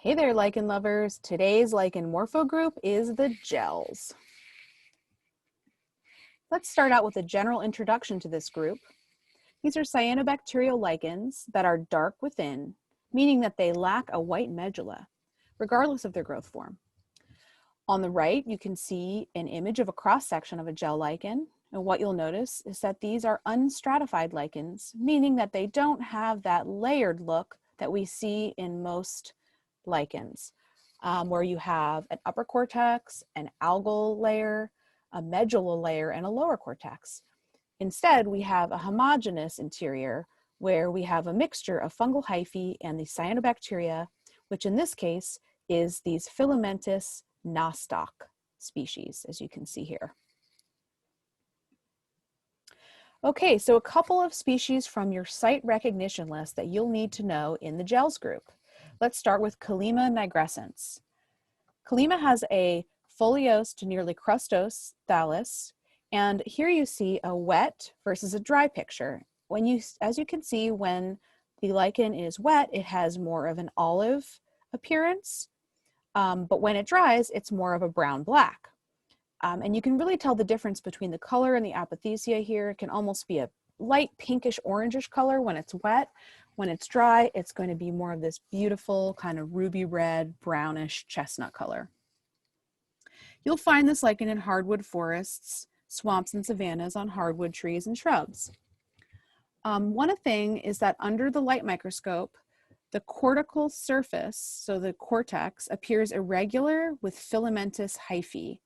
Hey there, lichen lovers. Today's lichen morpho group is the gels. Let's start out with a general introduction to this group. These are cyanobacterial lichens that are dark within, meaning that they lack a white medulla, regardless of their growth form. On the right, you can see an image of a cross-section of a gel lichen, and what you'll notice is that these are unstratified lichens, meaning that they don't have that layered look that we see in most lichens, where you have an upper cortex, an algal layer, a medulla layer, and a lower cortex. Instead, we have a homogeneous interior where we have a mixture of fungal hyphae and the cyanobacteria, which in this case is these filamentous nostoc species, as you can see here. Okay, so a couple of species from your site recognition list that you'll need to know in the gels group. Let's start with Kallima nigrescens. Kallima has a foliose to nearly crustose thallus, and here you see a wet versus a dry picture. As you can see, when the lichen is wet, it has more of an olive appearance, but when it dries, it's more of a brown-black. And you can really tell the difference between the color and the apothecia here. It can almost be a light pinkish orangish color when it's wet. When it's dry, it's going to be more of this beautiful kind of ruby red, brownish chestnut color. You'll find this lichen in hardwood forests, swamps and savannas on hardwood trees and shrubs. One thing is that under the light microscope, the cortical surface, so the cortex, appears irregular with filamentous hyphae.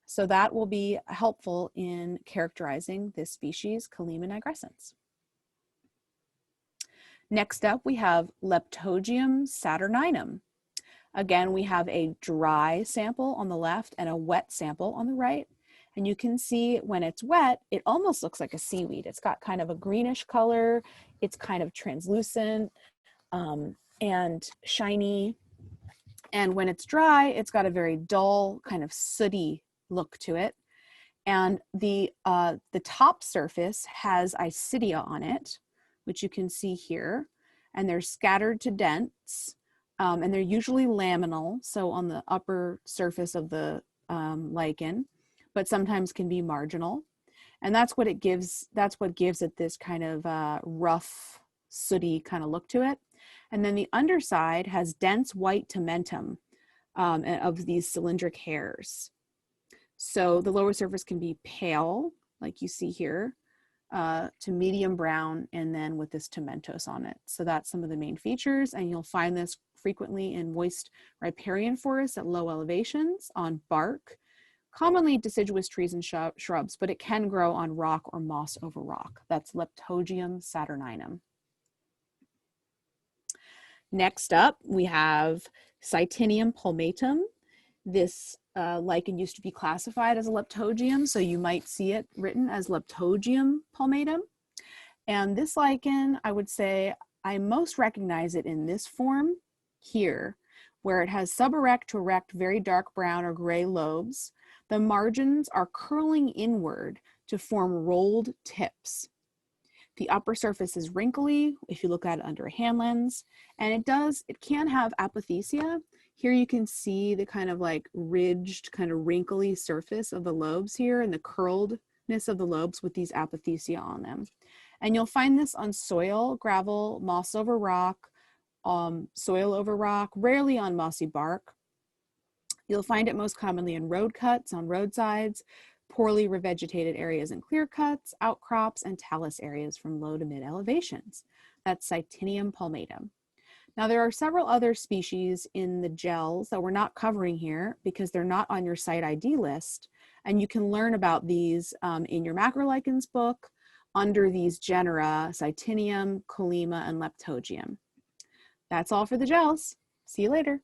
So that will be helpful in characterizing this species, Kallima nigrescens. Next up, we have Leptogen Saturninum. Again, we have a dry sample on the left and a wet sample on the right. And you can see when it's wet, it almost looks like a seaweed. It's got kind of a greenish color. It's kind of translucent and shiny. And when it's dry, it's got a very dull, kind of sooty look to it. And the top surface has isidia on it, which you can see here, and they're scattered to dense, and they're usually laminal, so on the upper surface of the lichen, but sometimes can be marginal. And that's what gives it this kind of rough, sooty kind of look to it. And then the underside has dense white tomentum of these cylindric hairs. So the lower surface can be pale, like you see here, to medium brown, and then with this tomentose on it. So that's some of the main features, and you'll find this frequently in moist riparian forests at low elevations, on bark, commonly deciduous trees and shrubs, but it can grow on rock or moss over rock. That's Leptogen Saturninum. Next up, we have Cytonium Palmatum. This lichen used to be classified as a leptogium, so you might see it written as Leptogen Palmatum. And this lichen, I would say, I most recognize it in this form here, where it has suberect to erect, very dark brown or gray lobes. The margins are curling inward to form rolled tips. The upper surface is wrinkly if you look at it under a hand lens, and it can have apothecia. Here you can see the kind of like ridged, kind of wrinkly surface of the lobes here and the curledness of the lobes with these apothecia on them. And you'll find this on soil, gravel, moss over rock, soil over rock, rarely on mossy bark. You'll find it most commonly in road cuts, on roadsides, poorly revegetated areas and clear cuts, outcrops, and talus areas from low to mid elevations. That's Cytonium palmatum. Now there are several other species in the gels that we're not covering here because they're not on your site ID list, and you can learn about these in your macrolichens book under these genera, Cytonium, Kallima, and Leptogen. That's all for the gels. See you later.